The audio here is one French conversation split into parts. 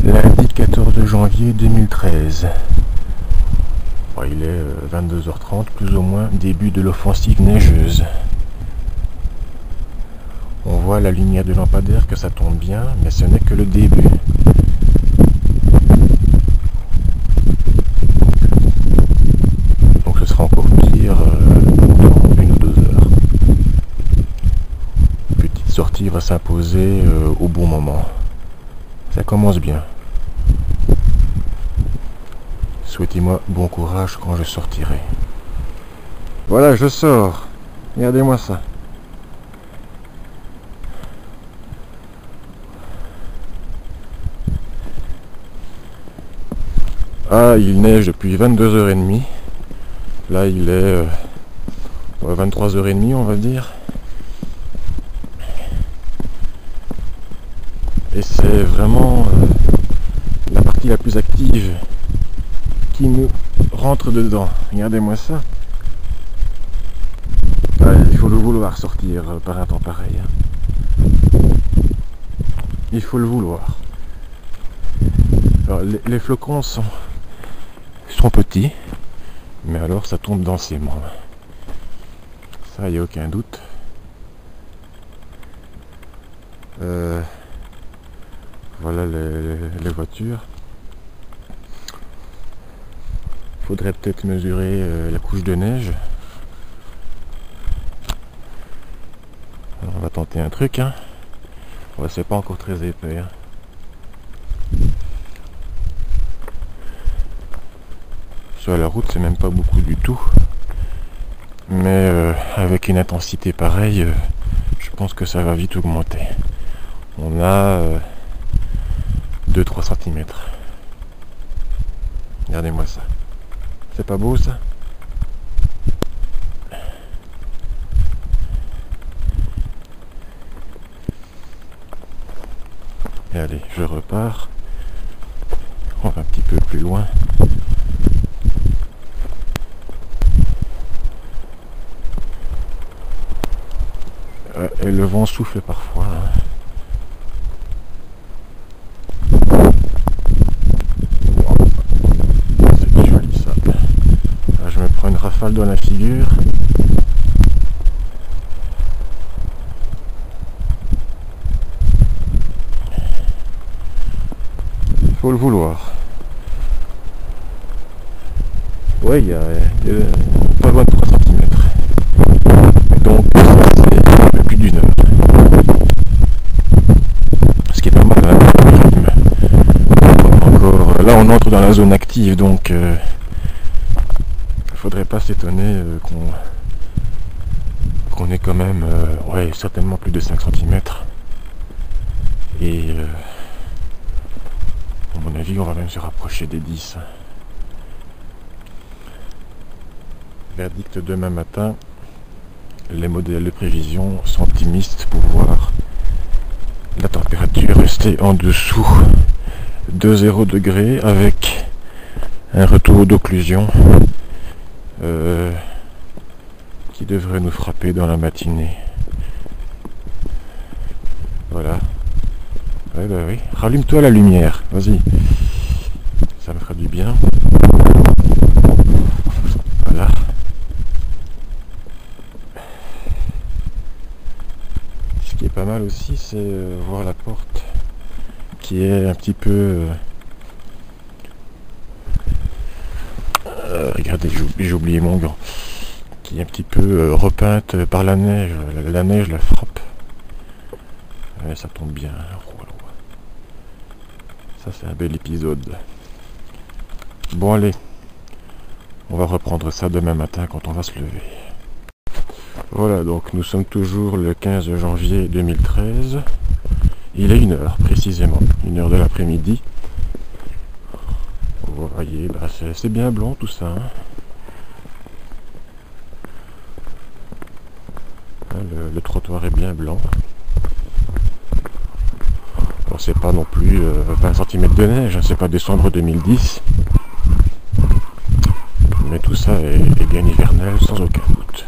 Lundi 14 janvier 2013. Bon, il est 22h30, plus ou moins, début de l'offensive neigeuse. On voit la lumière du lampadaire que ça tombe bien, mais ce n'est que le début. Donc ce sera encore pire dans 1 ou 2 heures. Petite sortie va s'imposer au bon moment. Ça commence bien. Souhaitez-moi bon courage quand je sortirai. Voilà, je sors. Regardez-moi ça. Ah, il neige depuis 22h30. Là, il est 23h30, on va dire. Et c'est vraiment la partie la plus active qui nous rentre dedans. Regardez-moi ça. Ouais, il faut le vouloir sortir par un temps pareil. Il faut le vouloir. Alors, les flocons sont petits, mais alors ça tombe densément. Ça, il n'y a aucun doute. Voilà les voitures. Faudrait peut-être mesurer la couche de neige. Alors, on va tenter un truc. Ouais, c'est pas encore très épais. Sur la route, c'est même pas beaucoup du tout. Mais avec une intensité pareille, je pense que ça va vite augmenter. On a 2-3 cm. Regardez-moi ça. C'est pas beau ça? Et allez, je repars. On va un petit peu plus loin. Et le vent souffle parfois. C'est joli ça. Là, je me prends une rafale dans la figure. Il faut le vouloir. Ouais, il y a pas loin de 3 cm. Donc c'est un peu plus d'1 heure. Ce qui est pas mal. Encore, là on entre dans la zone active, donc il faudrait pas s'étonner qu'on ait quand même ouais, certainement plus de 5 cm. Et à mon avis on va même se rapprocher des 10. Verdict demain matin. Les modèles de prévision sont optimistes pour voir la température rester en dessous de 0 degré avec un retour d'occlusion qui devrait nous frapper dans la matinée. Voilà. Ouais, bah oui. Rallume-toi la lumière, vas-y. Ça me fera du bien. Voilà. Ce qui est pas mal aussi, c'est voir la porte qui est un petit peu... regardez, j'ai oublié mon gant. Qui est un petit peu repeinte par la neige. La neige la frappe. Ouais, ça tombe bien. Ça, c'est un bel épisode. Bon, allez. On va reprendre ça demain matin quand on va se lever. Voilà, donc nous sommes toujours le 15 janvier 2013. Il est 1h précisément, 1h de l'après-midi. Vous voyez, bah c'est bien blanc tout ça. Le trottoir est bien blanc. Bon, c'est pas non plus 20 cm de neige, c'est pas décembre 2010. Mais tout ça est bien hivernal sans aucun doute.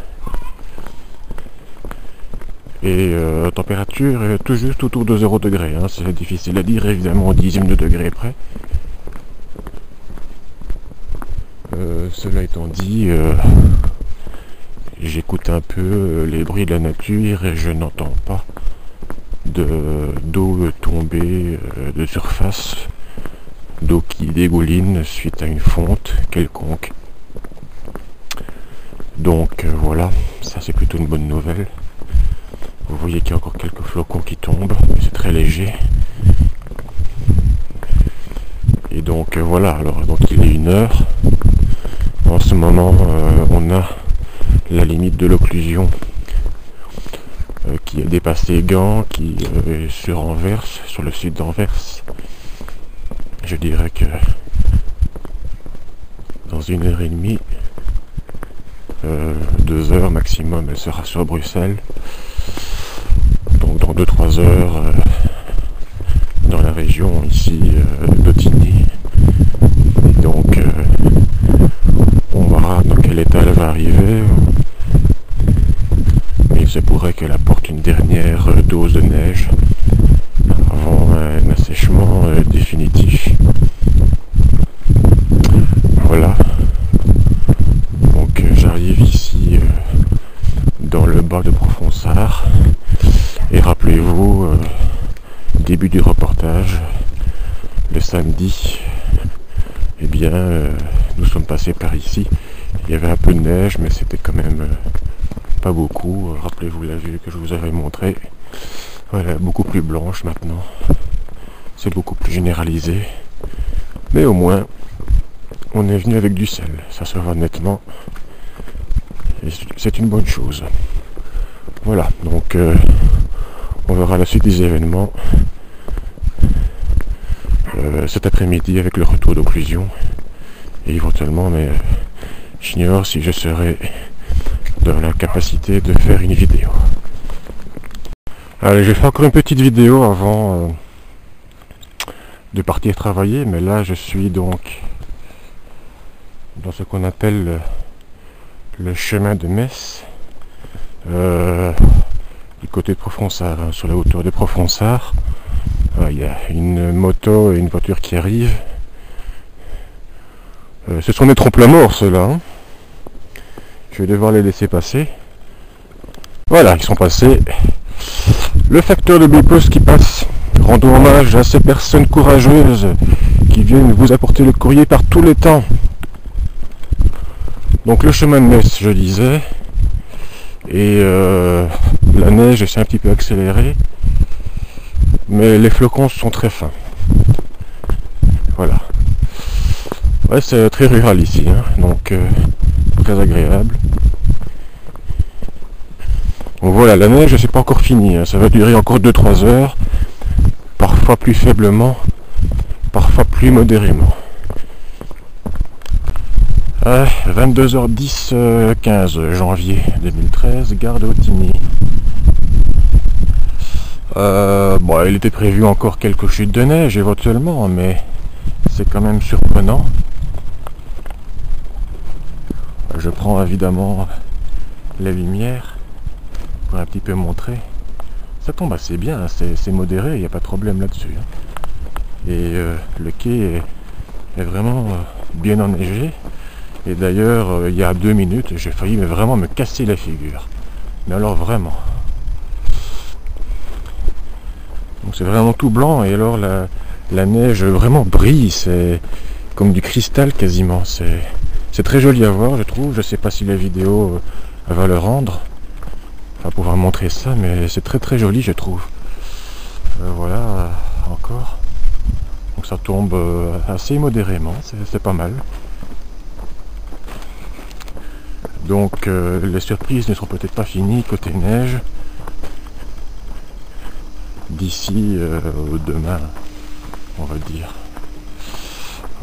Et température tout juste autour de 0 degré, hein. C'est difficile à dire évidemment au dixième de degré près. Cela étant dit, j'écoute un peu les bruits de la nature et je n'entends pas d'eau tombée de surface, d'eau qui dégouline suite à une fonte quelconque. Donc voilà, ça c'est plutôt une bonne nouvelle. Vous voyez qu'il y a encore quelques flocons qui tombent, c'est très léger. Et donc voilà, alors donc il est 1h. En ce moment, on a la limite de l'occlusion qui a dépassé Gand, qui est sur Anvers, sur le sud d'Anvers. Je dirais que dans 1h30, 2 heures maximum, elle sera sur Bruxelles. Donc dans 2-3 heures, dans la région ici d'Ottignies. Donc on verra dans quel état elle va arriver. Mais il se pourrait qu'elle apporte une dernière dose de neige avant un assèchement définitif. Voilà. Donc j'arrive ici dans le bas de Profonsart. Et rappelez-vous, début du reportage, le samedi, eh bien, nous sommes passés par ici. Il y avait un peu de neige, mais c'était quand même pas beaucoup. Rappelez-vous la vue que je vous avais montrée. Voilà, beaucoup plus blanche maintenant. C'est beaucoup plus généralisé. Mais au moins, on est venu avec du sel. Ça se voit nettement. Et c'est une bonne chose. Voilà, donc on verra la suite des événements cet après-midi avec le retour d'occlusion. Et éventuellement, mais j'ignore si je serai dans la capacité de faire une vidéo. Allez, je vais faire encore une petite vidéo avant de partir travailler, mais là je suis donc dans ce qu'on appelle le chemin de Metz, du côté de Profonsart, hein, sur la hauteur de Profonsart. Il y a une moto et une voiture qui arrivent. Ce sont des trompe-la-mort ceux-là, hein. Je vais devoir les laisser passer. Voilà, ils sont passés. Le facteur de Bipos qui passe. Rendons hommage à ces personnes courageuses qui viennent vous apporter le courrier par tous les temps. Donc le chemin de Metz, je disais. Et la neige s'est un petit peu accélérée. Mais les flocons sont très fins. Voilà. Ouais, c'est très rural ici, hein, donc très agréable. Donc voilà, la neige c'est pas encore fini, hein, ça va durer encore 2-3 heures, parfois plus faiblement, parfois plus modérément. 22h10, 15 janvier 2013, gare d'Ottignies. Bon, il était prévu encore quelques chutes de neige éventuellement, mais c'est quand même surprenant. Je prends évidemment la lumière pour un petit peu montrer. Ça tombe assez bien, hein, c'est modéré, il n'y a pas de problème là-dessus. Hein. Et le quai est vraiment bien enneigé. Et d'ailleurs, il y a 2 minutes, j'ai failli vraiment me casser la figure. Mais alors vraiment. Donc c'est vraiment tout blanc et alors la neige vraiment brille, c'est comme du cristal quasiment. C'est très joli à voir, je trouve. Je sais pas si la vidéo va le rendre, va pouvoir montrer ça, mais c'est très très joli, je trouve. Voilà, encore. Donc ça tombe assez modérément, c'est pas mal. Donc les surprises ne sont peut-être pas finies côté neige. D'ici demain, on va dire.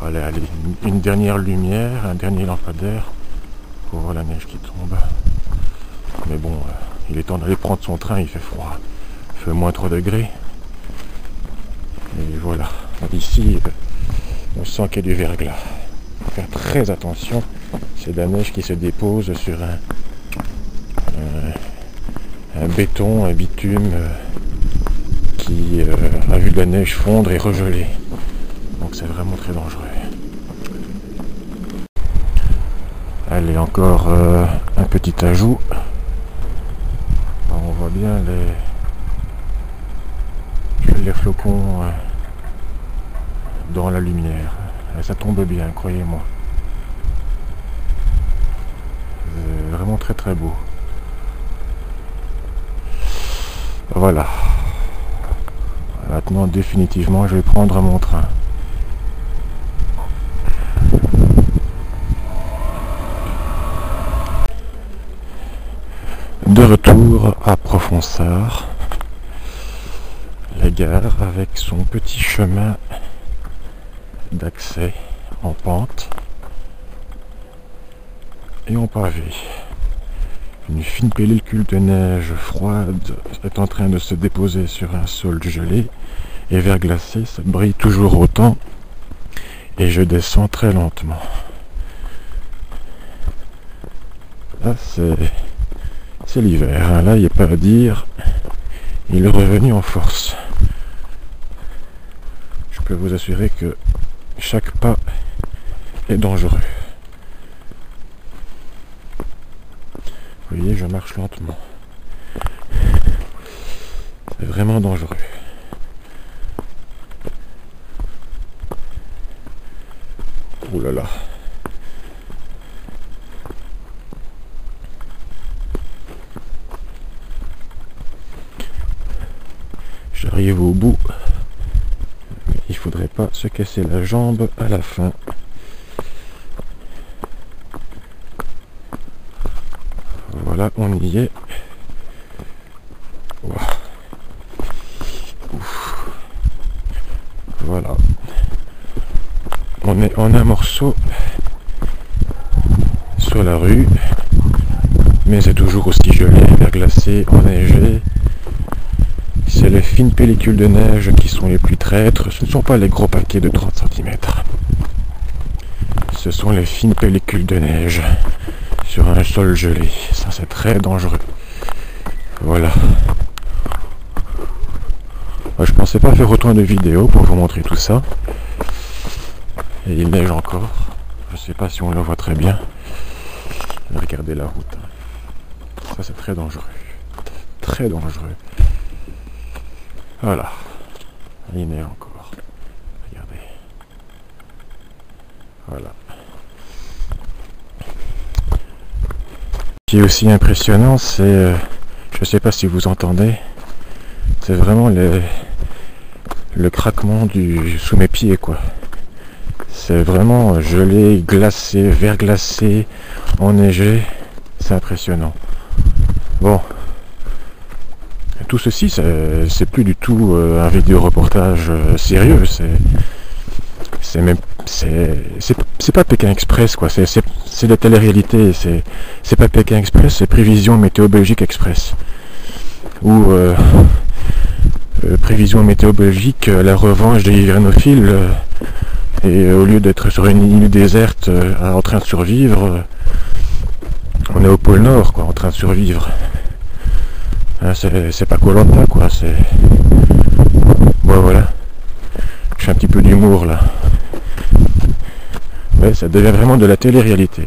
Voilà, allez, une dernière lumière, un dernier lampadaire pour voir la neige qui tombe. Mais bon, il est temps d'aller prendre son train, il fait froid. Il fait moins 3 degrés. Et voilà, ici, on sent qu'il y a du verglas. Il faut faire très attention, c'est de la neige qui se dépose sur un un béton, un bitume qui a vu de la neige fondre et regeler. Donc c'est vraiment très dangereux. Allez, encore un petit ajout. Alors, on voit bien les flocons dans la lumière. Et ça tombe bien, croyez-moi. C'est vraiment très très beau. Voilà. Maintenant, définitivement, je vais prendre mon train. De retour à Profonsart, la gare avec son petit chemin d'accès en pente et en pavé. Une fine pellicule de neige froide est en train de se déposer sur un sol gelé et verglacé, ça brille toujours autant et je descends très lentement. Là c'est l'hiver, hein. Là il n'y a pas à dire, il est revenu en force. Je peux vous assurer que chaque pas est dangereux. Vous voyez, je marche lentement. C'est vraiment dangereux. Ouh là là. J'arrive au bout. Mais il faudrait pas se casser la jambe à la fin. Voilà, on y est. Wow. Voilà. On est en un morceau sur la rue, mais c'est toujours aussi gelé, verglacé, enneigé. C'est les fines pellicules de neige qui sont les plus traîtres. Ce ne sont pas les gros paquets de 30 cm. Ce sont les fines pellicules de neige sur un sol gelé. Ça, c'est très dangereux. Voilà. Je pensais pas faire autant de vidéos pour vous montrer tout ça. Et il neige encore. Je sais pas si on le voit très bien. Regardez la route. Ça, c'est très dangereux. Très dangereux. Voilà. Il neige encore. Regardez. Voilà. Ce qui est aussi impressionnant, c'est... je sais pas si vous entendez. C'est vraiment le craquement sous mes pieds, quoi. C'est vraiment gelé, glacé, verglacé, enneigé. C'est impressionnant. Bon. Tout ceci, c'est plus du tout un vidéo-reportage sérieux. C'est pas Pékin Express, quoi. C'est la télé-réalité. C'est pas Pékin Express, c'est Prévision Météo Belgique Express. Ou Prévision Météo Belgique, la revanche des hivernophiles. Et au lieu d'être sur une île déserte en train de survivre, on est au pôle Nord, quoi, en train de survivre. Hein, c'est pas Koh-Lanta, quoi. C'est... Bon, voilà. Je fais un petit peu d'humour, là. Ouais, ça devient vraiment de la télé-réalité.